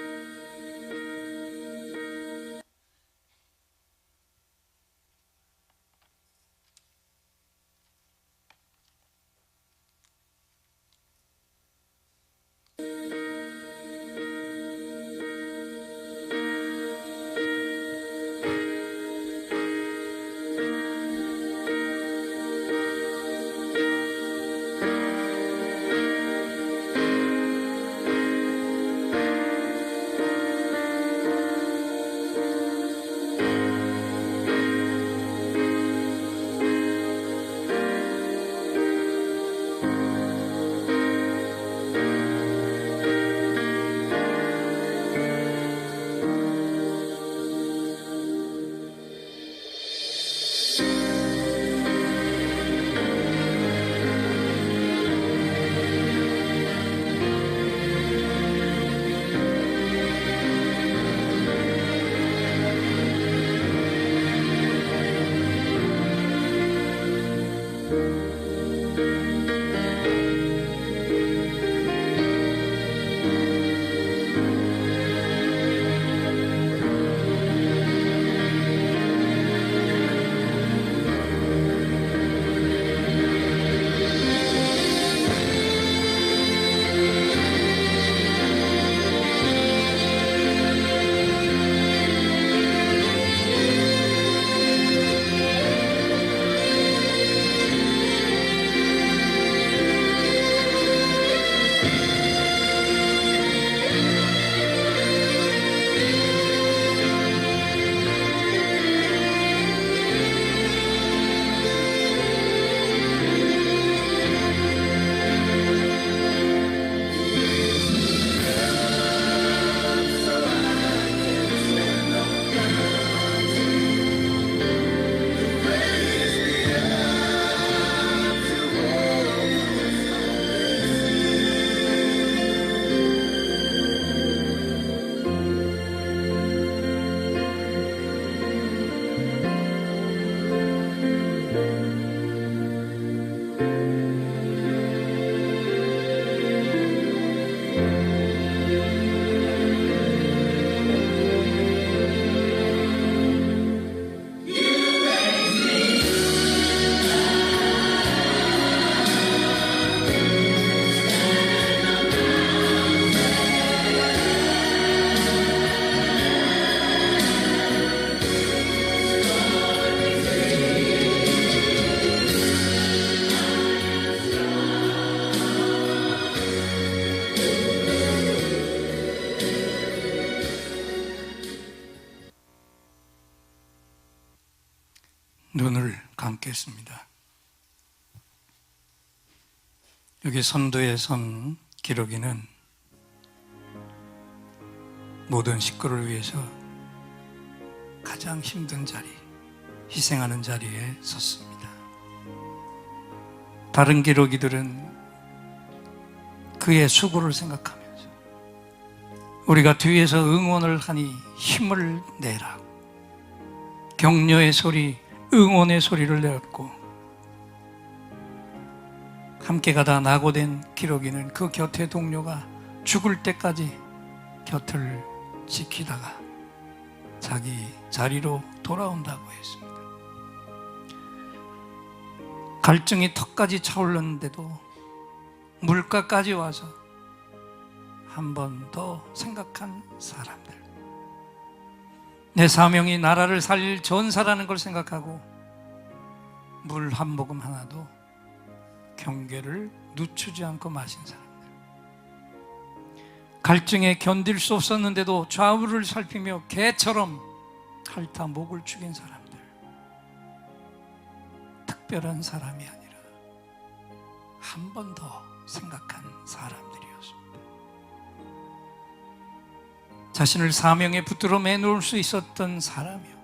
하겠습니다. 여기 선두에 선 기록이는 모든 식구를 위해서 가장 힘든 자리, 희생하는 자리에 섰습니다. 다른 기록이들은 그의 수고를 생각하면서 우리가 뒤에서 응원을 하니 힘을 내라, 격려의 소리, 응원의 소리를 내었고, 함께 가다 낙오된 기록이는 그 곁에 동료가 죽을 때까지 곁을 지키다가 자기 자리로 돌아온다고 했습니다. 갈증이 턱까지 차올랐는데도 물가까지 와서 한 번 더 생각한 사람들, 내 사명이 나라를 살릴 전사라는 걸 생각하고 물 한 모금 하나도 경계를 늦추지 않고 마신 사람들, 갈증에 견딜 수 없었는데도 좌우를 살피며 개처럼 핥아 목을 죽인 사람들, 특별한 사람이 아니라 한 번 더 생각한 사람들이었습니다. 자신을 사명에 붙들어 매놓을 수 있었던 사람이요,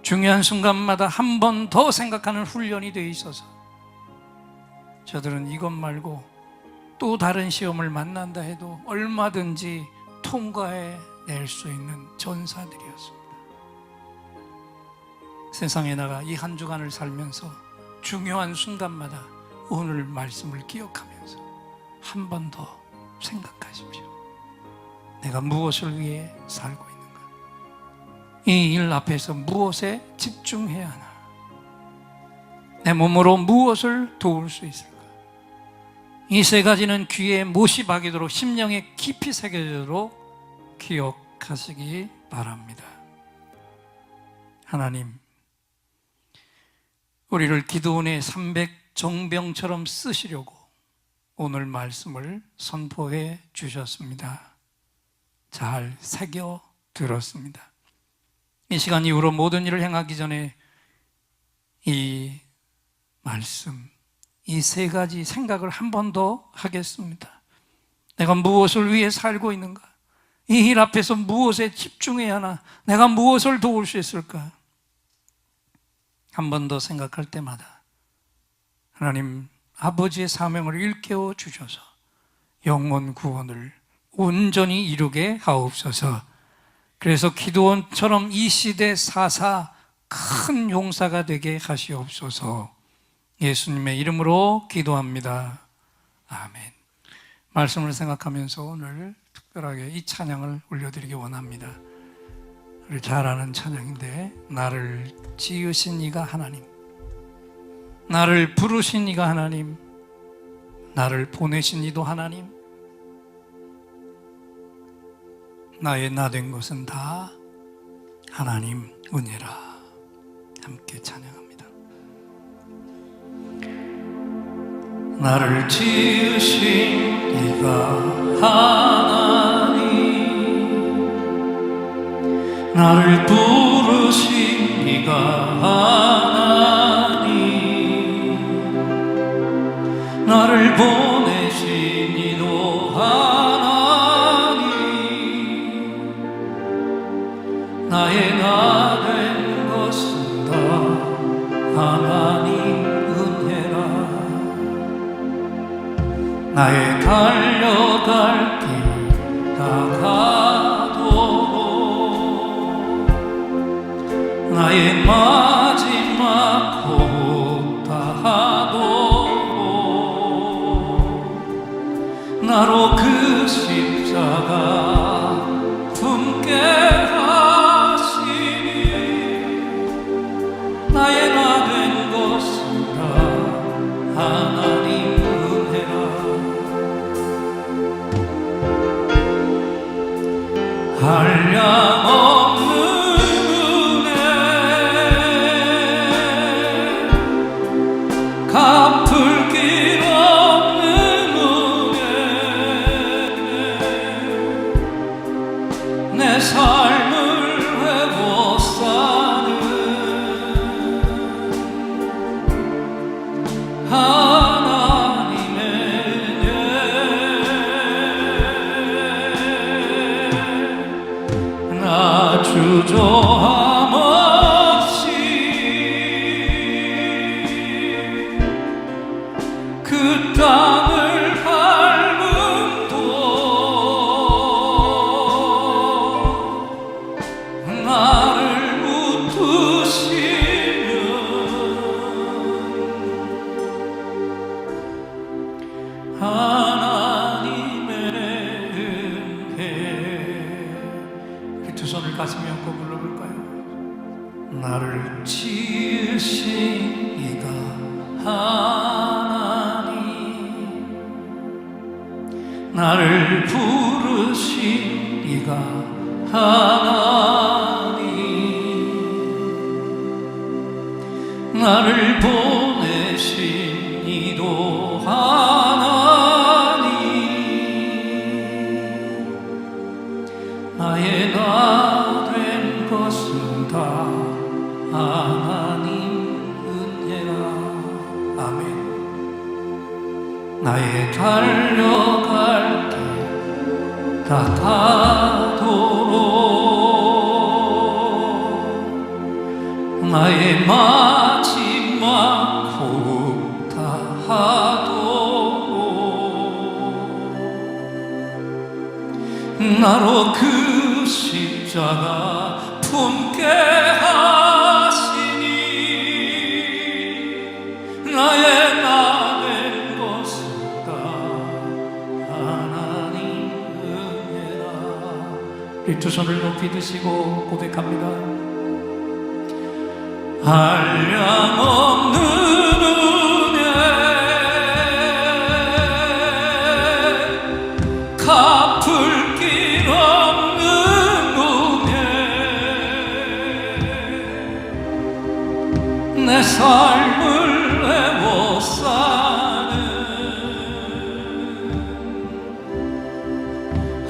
중요한 순간마다 한 번 더 생각하는 훈련이 되어 있어서 저들은 이것 말고 또 다른 시험을 만난다 해도 얼마든지 통과해낼 수 있는 전사들이었습니다. 세상에 나가 이 한 주간을 살면서 중요한 순간마다 오늘 말씀을 기억하면서 한 번 더 생각하십시오. 내가 무엇을 위해 살고 있는가? 이 일 앞에서 무엇에 집중해야 하나? 내 몸으로 무엇을 도울 수 있을까? 이 세 가지는 귀에 못이 박이도록 심령에 깊이 새겨지도록 기억하시기 바랍니다. 하나님, 우리를 기도원의 300 정병처럼 쓰시려고 오늘 말씀을 선포해 주셨습니다. 잘 새겨 들었습니다. 이 시간 이후로 모든 일을 행하기 전에 이 말씀, 이 세 가지 생각을 한 번 더 하겠습니다. 내가 무엇을 위해 살고 있는가? 이 일 앞에서 무엇에 집중해야 하나? 내가 무엇을 도울 수 있을까? 한 번 더 생각할 때마다 하나님 아버지의 사명을 일깨워 주셔서 영혼 구원을 온전히 이루게 하옵소서. 그래서 기도원처럼 이 시대 사사 큰 용사가 되게 하시옵소서. 예수님의 이름으로 기도합니다. 아멘. 말씀을 생각하면서 오늘 특별하게 이 찬양을 올려드리기 원합니다. 우리 잘 아는 찬양인데, 나를 지으신 이가 하나님, 나를 부르신 이가 하나님, 나를 보내신 이도 하나님, 나의 나 된 것은 다 하나님 은혜라. 함께 찬양합니다. 나를 지으신 이가 하나님, 나를 부르신 이가 하나님, 나를 보내신 이도 하나님, 나의 나 된 것은 다 하나님 은혜라. 나의 달려갈 길 다가도, 나의 마지막 호흡 다하도, 나로 그 십자가 품게 하시니, 나의 나 된 것은 다 하나님 은혜라. 한량없는 은혜, 갚을 길 없는 은혜, 내 삶을 회복사는 그 땅을 밟음도 나를 붙드시면 하나님의 은혜. 그 두 손을 가슴에 얹고 불러볼까요? 나를 지으신 이가 하나님, 나를 부르신 이가 하나님, 나를 보내신 이도 하나님, 나의 나 된 것은 다 하나님 은혜라. 아멘. 나의 달려갈 길 다 가도록, 나의 마지막 호흡 다 하도록, 나로 그 십자가 품게 하시니 나의 나 된 것은 다 하나님 은혜라. 이 두 손을 높이 드시고 고백합니다. 한량없는 은혜, 갚을 길 없는 은혜, 내 삶을 애워싸는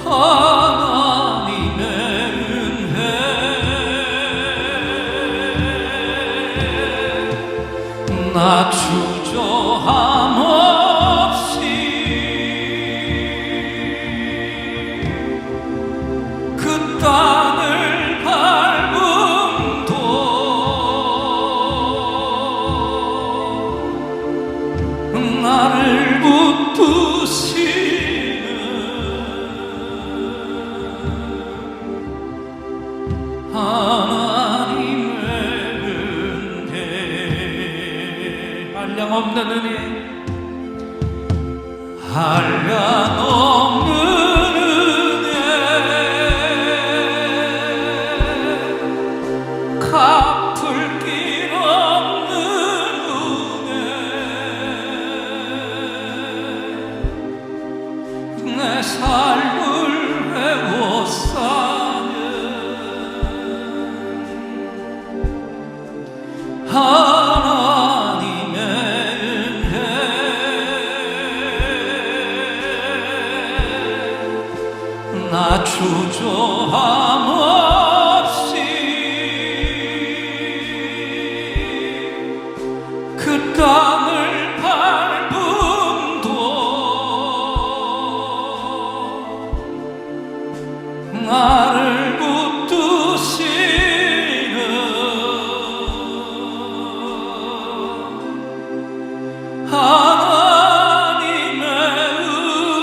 하나님의 은혜, 나 주저함 없이 그 땅을 밟음도 나를 붙드시는 하나님의 은혜, 한량없는 은혜, 한량없는 은혜, 갚을 길 없는 은혜, 내 삶을 애워싸는 하나님의 은혜, 나 주저함 없이 그 땅을 밟음도 나를 붙드시는 하나님의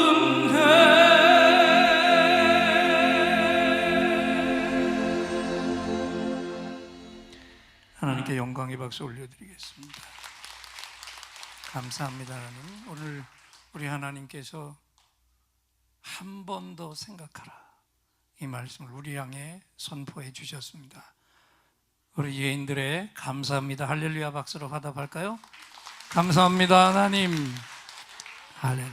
은혜. 하나님께 영광의 박수 올려드리겠습니다. 감사합니다. 하나님, 오늘 우리 하나님께서 한 번 더 생각하라, 이 말씀을 우리 향해 선포해 주셨습니다. 우리 예인들의 감사합니다 할렐루야 박수로 화답할까요? 감사합니다 하나님. 할렐루야.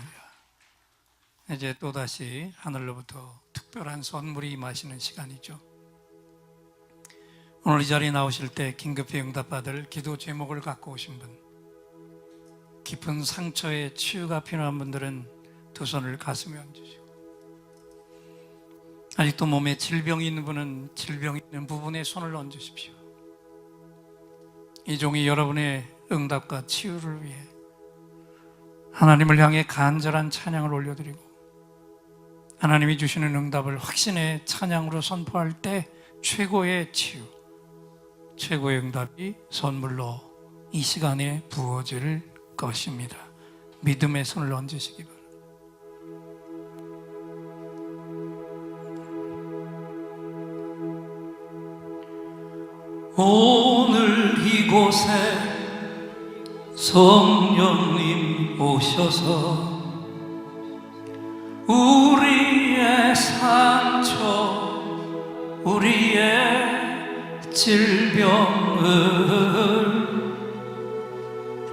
이제 또다시 하늘로부터 특별한 선물이 임하시는 시간이죠. 오늘 이 자리에 나오실 때 긴급히 응답받을 기도 제목을 갖고 오신 분, 깊은 상처에 치유가 필요한 분들은 두 손을 가슴에 얹으시고, 아직도 몸에 질병이 있는 분은 질병이 있는 부분에 손을 얹으십시오. 이 종이 여러분의 응답과 치유를 위해 하나님을 향해 간절한 찬양을 올려드리고, 하나님이 주시는 응답을 확신의 찬양으로 선포할 때 최고의 치유, 최고의 응답이 선물로 이 시간에 부어질 것입니다. 믿음의 손을 얹으시기 바랍니다. 오늘 이곳에 성령님 오셔서 우리의 상처, 우리의 질병을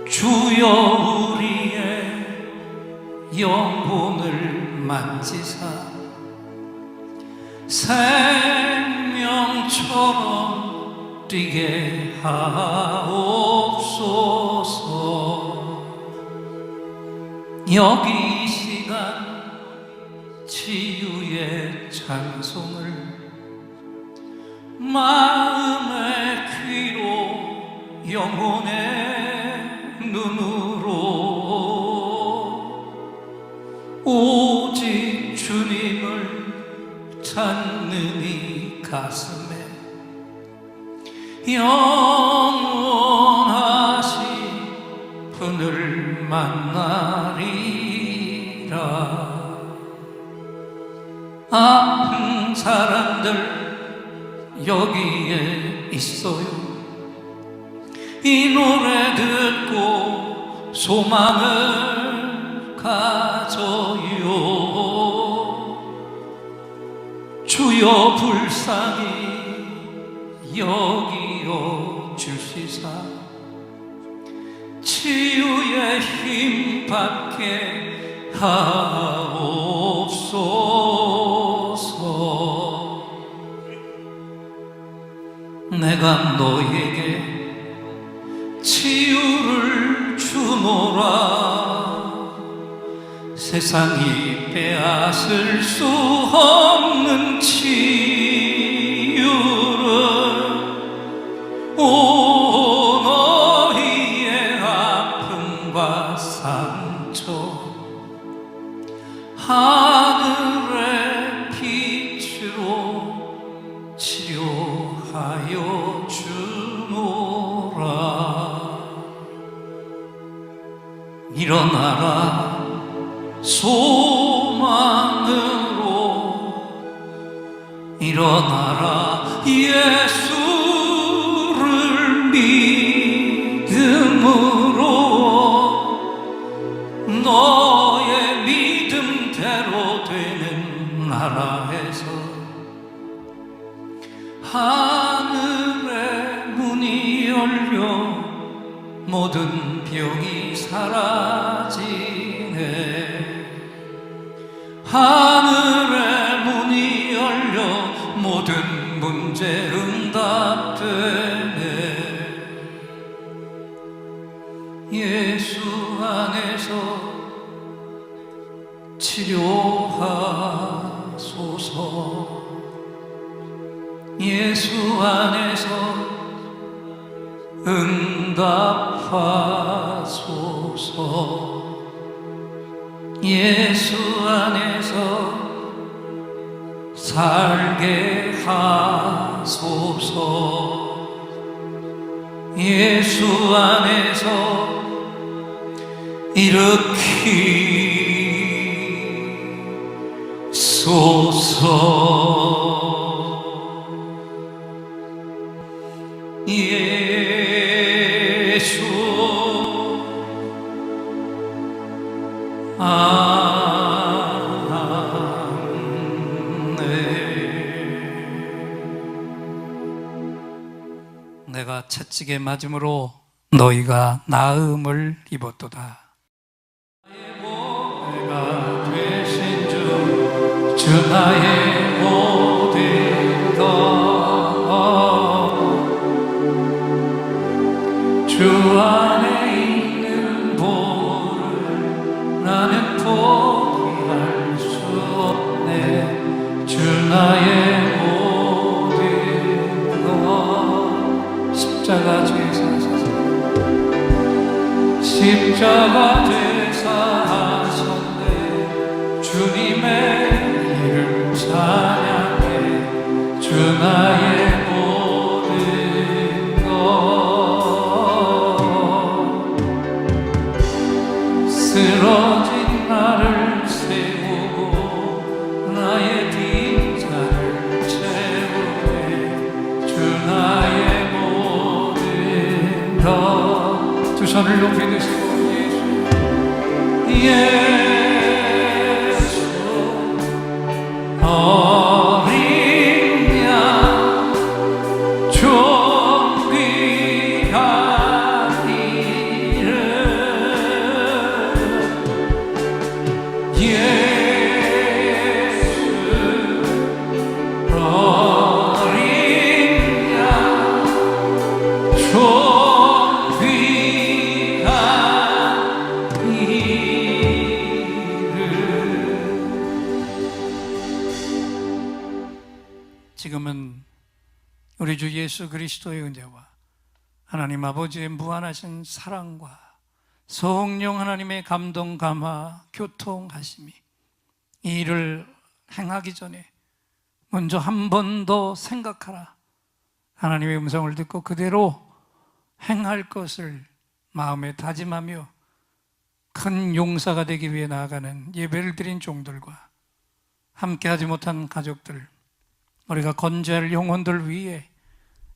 주여 우리의 영혼을 만지사 생명처럼 뛰게 하옵소서. 여기 이 시간 치유의 찬송을 마음의 귀로 영혼의 눈으로 오직 주님을 찾는 이 가슴에 영원하신 분을 만나리라. 아픈 사람들 여기에 있어요. 이 노래 듣고 소망을 가져요. 주여 불쌍히 여기어 주시사 치유의 힘 받게 하옵소서. 내가 너에게 치유를 주노라. 세상이 빼앗을 수 없는 치유를 오 너희의 아픔과 상처 하늘의 빛으로 치료하여 주노라. 일어나라 소망으로 일어나라 예수를 믿음으로 너의 믿음대로 되는 나라에서 하늘의 문이 열려 모든 병이 사라지네. 하늘의 문이 열려 모든 문제 응답되네. 예수 안에서 치료하소서. 예수 안에서 응답하소서. 예수 안에서 살게 하소서. 예수 안에서 일으키소서. 예수 내가 채찍에 맞음으로 너희가 나음을 입었도다. 내가 되신 주 나의 모든 것, 주 안에 있는 보를 나는 포기할 수 없네. 주 나의 십자가 주에서 십자가 나를 세우고 나의 빈자를 채우네. 주 나의 모든 것. 두 손을 높이 드시고 예수 어린 양 존귀한 이름 예수 어린 양 존귀한 이름. 지금은 우리 주 예수 그리스도의 은혜와 하나님 아버지의 무한하신 사랑과 성령 하나님의 감동, 감화, 교통하심이 이 일을 행하기 전에 먼저 한 번 더 생각하라. 하나님의 음성을 듣고 그대로 행할 것을 마음에 다짐하며 큰 용사가 되기 위해 나아가는 예배를 드린 종들과 함께하지 못한 가족들, 우리가 건재할 영혼들 위해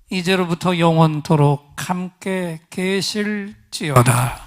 이제로부터 영원토록 함께 계실지어다.